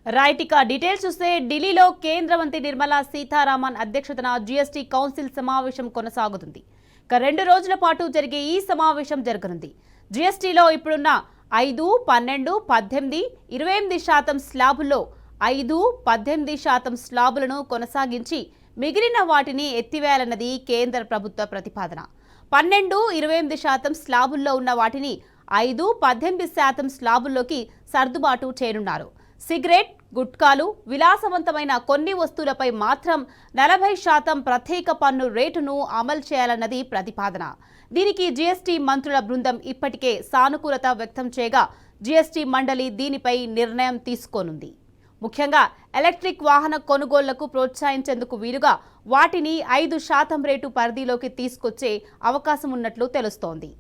Right ఇక details చూస్తే ఢిల్లీలో కేంద్ర మంత్రి నిర్మలా సీతారామన్ అధ్యక్షతన జీఎస్టీ కౌన్సిల్ సమావేశం కొనసాగుతుంది. ఇక 2 రోజుల పాటు జరిగే ఈ సమావేశం జరగనుంది. జీఎస్టీలో ఇప్పుడున్న 5, 12, 18, 28% స్లాబుల్లో 5, 18% స్లాబులను కొనసాగించి మిగిలిన వాటిని ఎత్తివేయాలన్నది కేంద్ర ప్రభుత్వ ప్రతిపాదన. 12, 28% స్లాబుల్లో ఉన్న వాటిని 5, 18% స్లాబుల్లోకి సర్దుబాటు చేయనున్నారు. సిగరెట్, గుట్కాలు, విలాసవంతమైన కొన్ని వస్తువులపై మాత్రం 40% ప్రత్యేక పన్ను రేటును అమలు చేయాలన్నది ప్రతిపాదన. దీనికి జీఎస్టీ మంత్రుల బృందం ఇప్పటికే సానుకూలత వ్యక్తం చేయగా జీఎస్టీ మండలి దీనిపై నిర్ణయం తీసుకోనుంది. ముఖ్యంగా ఎలక్ట్రిక్ వాహన కొనుగోళ్లకు ప్రోత్సహించేందుకు వీలుగా వాటిని 5% రేటు పరిధిలోకి తీసుకొచ్చే అవకాశం ఉన్నట్లు తెలుస్తోంది.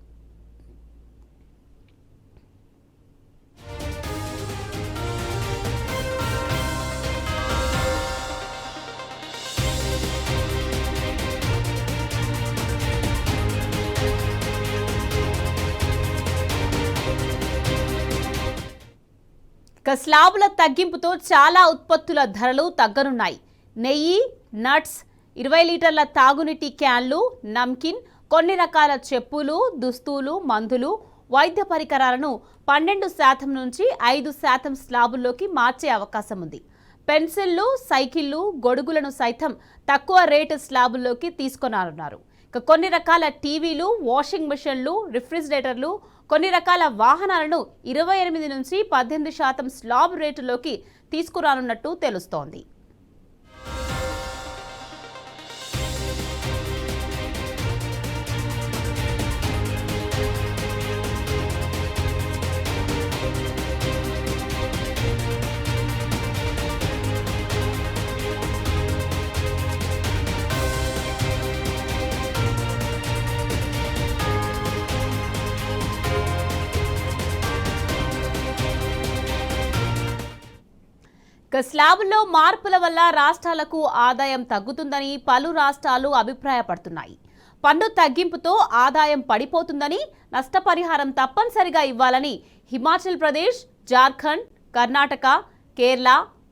స్లాబుల తగ్గింపుతో చాలా ఉత్పత్తుల ధరలు తగ్గనున్నాయి. నెయ్యి, నట్స్, 20 లీటర్ల తాగునీటి క్యాన్లు, నమ్కిన్, కొన్ని రకాల చెప్పులు, దుస్తులు, మందులు, వైద్య పరికరాలను 12% నుంచి 5% స్లాబుల్లోకి మార్చే అవకాశం ఉంది. పెన్సిళ్లు, సైకిళ్లు, గొడుగులను సైతం తక్కువ రేటు స్లాబుల్లోకి తీసుకొనాలన్నారు. కొన్ని రకాల టీవీలు, వాషింగ్ మిషన్లు, రిఫ్రిజిరేటర్లు, కొన్ని రకాల వాహనాలను 28 నుంచి 18% స్లాబ్ రేటులోకి తీసుకురానున్నట్టు తెలుస్తోంది. స్లాబుల్లో మార్పుల వల్ల రాష్ట్రాలకు ఆదాయం తగ్గుతుందని పలు రాష్ట్రాలు అభిప్రాయపడుతున్నాయి. పన్ను తగ్గింపుతో ఆదాయం పడిపోతుందని, నష్టపరిహారం తప్పనిసరిగా ఇవ్వాలని హిమాచల్ ప్రదేశ్, జార్ఖండ్, కర్ణాటక, కేరళ,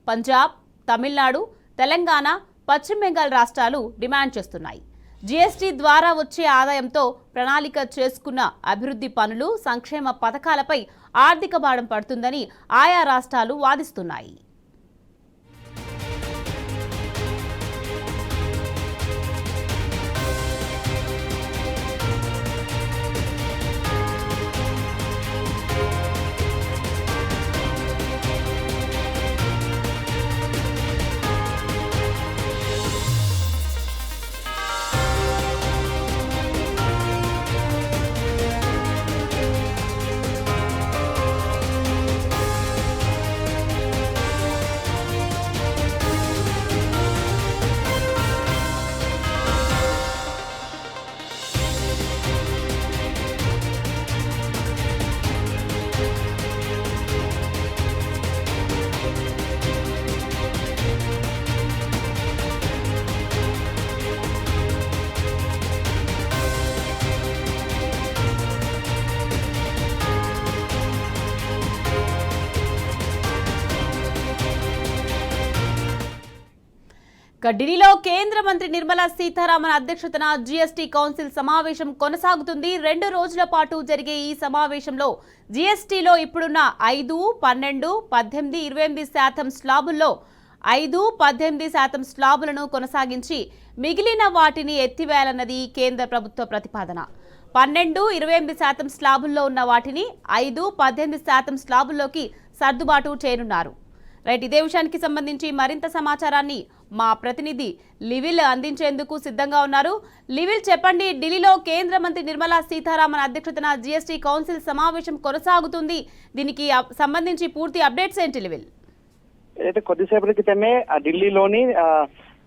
పంజాబ్, తమిళనాడు, తెలంగాణ, పశ్చిమ బెంగాల్ రాష్ట్రాలు డిమాండ్ చేస్తున్నాయి. జీఎస్టీ ద్వారా వచ్చే ఆదాయంతో ప్రణాళిక చేసుకున్న అభివృద్ధి పనులు, సంక్షేమ పథకాలపై ఆర్థిక భారం పడుతుందని ఆయా రాష్ట్రాలు వాదిస్తున్నాయి. ఢిల్లీలో కేంద్ర మంత్రి నిర్మలా సీతారామన్ అధ్యక్షతన జీఎస్టీ కౌన్సిల్ సమావేశం కొనసాగుతుంది. 2 రోజుల పాటు జరిగే ఈ సమావేశంలో జీఎస్టీలో ఇప్పుడున్న 5, 12, 18, 28% స్లాబుల్లో 5, 18% స్లాబులను కొనసాగించి మిగిలిన వాటిని ఎత్తివేయాలన్నది కేంద్ర ప్రభుత్వ ప్రతిపాదన. 12, 28% స్లాబుల్లో ఉన్న వాటిని 5, 18% స్లాబుల్లోకి సర్దుబాటు చేయనున్నారు. రైట్, ఇదే విషయానికి సంబంధించి మరింత సమాచారాన్ని మా ప్రతినిధి లివిల్ అందించేందుకు సిద్ధంగా ఉన్నారు. లివిల్, చెప్పండి, ఢిల్లీలో కేంద్ర మంత్రి నిర్మలా సీతారామన్ అధ్యక్షతన జీఎస్టీ కౌన్సిల్ సమావేశం కొనసాగుతుంది. దీనికి సంబంధించి పూర్తి అప్డేట్స్ ఏంటి లివిల్? అయితే కొద్దిసేపటి క్రితమే ఢిల్లీలోని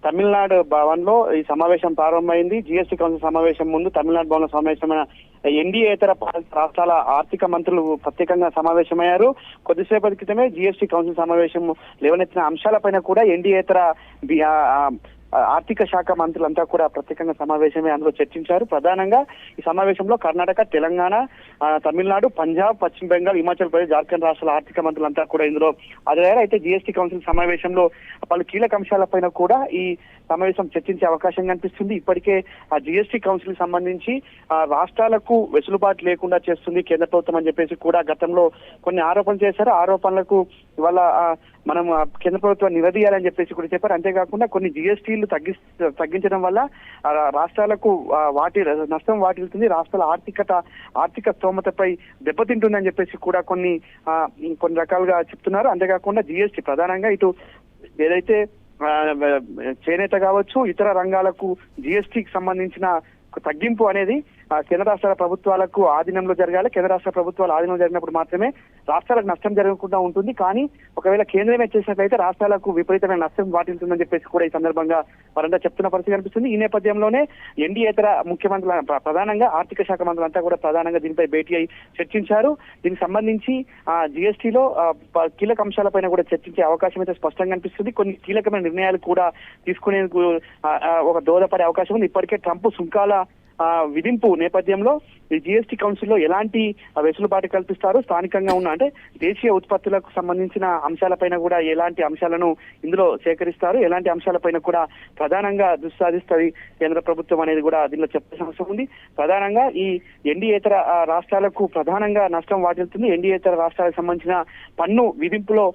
తమిళనాడు భవన్ లో ఈ సమావేశం ప్రారంభమైంది. జీఎస్టీ కౌన్సిల్ సమావేశం ముందు తమిళనాడు భవన్ సమావేశమైన ఎన్డీఏతర రాష్ట్రాల ఆర్థిక మంత్రులు ప్రత్యేకంగా సమావేశమయ్యారు. కొద్దిసేపటి క్రితమే జీఎస్టీ కౌన్సిల్ సమావేశం లేవనెత్తిన అంశాలపైన కూడా ఎన్డీఏతర ఆర్థిక శాఖ మంత్రులంతా కూడా ప్రత్యేకంగా సమావేశమే అందులో చర్చించారు. ప్రధానంగా ఈ సమావేశంలో కర్ణాటక, తెలంగాణ, తమిళనాడు, పంజాబ్, పశ్చిమ బెంగాల్, హిమాచల్ ప్రదేశ్, జార్ఖండ్ రాష్ట్రాల ఆర్థిక మంత్రులంతా కూడా ఇందులో హాజరయ్యారు. అయితే జీఎస్టీ కౌన్సిల్ సమావేశంలో పలు కీలక అంశాలపైన కూడా ఈ సమావేశం చర్చించే అవకాశం కనిపిస్తుంది. ఇప్పటికే ఆ జీఎస్టీ కౌన్సిల్ సంబంధించి రాష్ట్రాలకు వెసులుబాటు లేకుండా చేస్తుంది కేంద్ర ప్రభుత్వం అని చెప్పేసి కూడా గతంలో కొన్ని ఆరోపణలు చేశారు. ఆరోపణలకు ఇవాళ మనం కేంద్ర ప్రభుత్వం నిలదీయాలని చెప్పేసి కూడా చెప్పారు. అంతేకాకుండా కొన్ని జీఎస్టీలు తగ్గించడం వల్ల రాష్ట్రాలకు నష్టం వాటిల్తుంది, రాష్ట్రాల ఆర్థిక స్తోమతపై దెబ్బతింటుందని చెప్పేసి కూడా కొన్ని రకాలుగా చెప్తున్నారు. అంతేకాకుండా జీఎస్టీ ప్రధానంగా ఇటు ఏదైతే చేనేత కావచ్చు, ఇతర రంగాలకు జీఎస్టీకి సంబంధించిన తగ్గింపు అనేది కేంద్ర రాష్ట్రాల ప్రభుత్వాలకు ఆధీనంలో జరగాలి. కేంద్ర రాష్ట్ర ప్రభుత్వాలు ఆధీనంలో జరిగినప్పుడు మాత్రమే రాష్ట్రాలకు నష్టం జరగకుండా ఉంటుంది. కానీ ఒకవేళ కేంద్రమే చేసినట్లయితే రాష్ట్రాలకు విపరీతమైన నష్టం వాటిల్తుందని చెప్పేసి కూడా ఈ సందర్భంగా వారంతా చెప్తున్న పరిస్థితి కనిపిస్తుంది. ఈ నేపథ్యంలోనే ఎన్డీఏతర ముఖ్యమంత్రుల ప్రధానంగా ఆర్థిక శాఖ మంత్రులంతా కూడా ప్రధానంగా దీనిపై భేటీ అయి చర్చించారు. దీనికి సంబంధించి జీఎస్టీలో కీలక అంశాలపైన కూడా చర్చించే అవకాశం అయితే స్పష్టంగా కనిపిస్తుంది. కొన్ని కీలకమైన నిర్ణయాలు కూడా తీసుకునేందుకు ఒక దోహదపడే అవకాశం ఉంది. ఇప్పటికే ట్రంప్ సుంకాల విధింపు నేపథ్యంలో ఈ జీఎస్టీ కౌన్సిల్లో ఎలాంటి వెసులుబాటు కల్పిస్తారు, స్థానికంగా ఉన్న అంటే దేశీయ ఉత్పత్తులకు సంబంధించిన అంశాలపైన కూడా ఎలాంటి అంశాలను ఇందులో సేకరిస్తారు, ఎలాంటి అంశాలపైన కూడా ప్రధానంగా దృష్టి సాధిస్తుంది కేంద్ర ప్రభుత్వం అనేది కూడా దీనిలో చెప్పే అవసరం ఉంది. ప్రధానంగా ఈ ఎన్డీఏతర రాష్ట్రాలకు ప్రధానంగా నష్టం వాటిల్తుంది. ఎన్డీఏతర రాష్ట్రాలకు సంబంధించిన పన్ను విధింపులో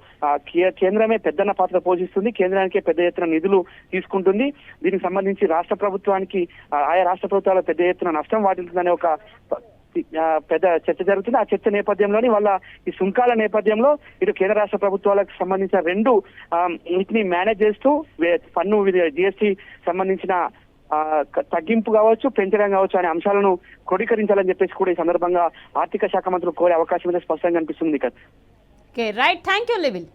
కేంద్రమే పెద్దన్న పాత్ర పోషిస్తుంది, కేంద్రానికే పెద్ద ఎత్తున నిధులు తీసుకుంటుంది. దీనికి సంబంధించి రాష్ట్ర ప్రభుత్వానికి ఆయా రాష్ట్ర ప్రభుత్వాల పెద్ద ఎత్తున నష్టం వాటిల్తుందనే ఒక పెద్ద చర్చ జరుగుతుంది. ఆ చర్చ నేపథ్యంలోని వాళ్ళ ఈ సుంకాల నేపథ్యంలో ఇటు కేంద్ర రాష్ట్ర ప్రభుత్వాలకు సంబంధించిన రెండు వీటిని మేనేజ్ చేస్తూ పన్ను జీఎస్టీ సంబంధించిన తగ్గింపు కావచ్చు, పెంచడం కావచ్చు అనే అంశాలను క్రోడీకరించాలని చెప్పేసి కూడా ఈ సందర్భంగా ఆర్థిక శాఖ మంత్రులు కోరే అవకాశం అయితే స్పష్టంగా కనిపిస్తుంది. Right, thank you లివిల్.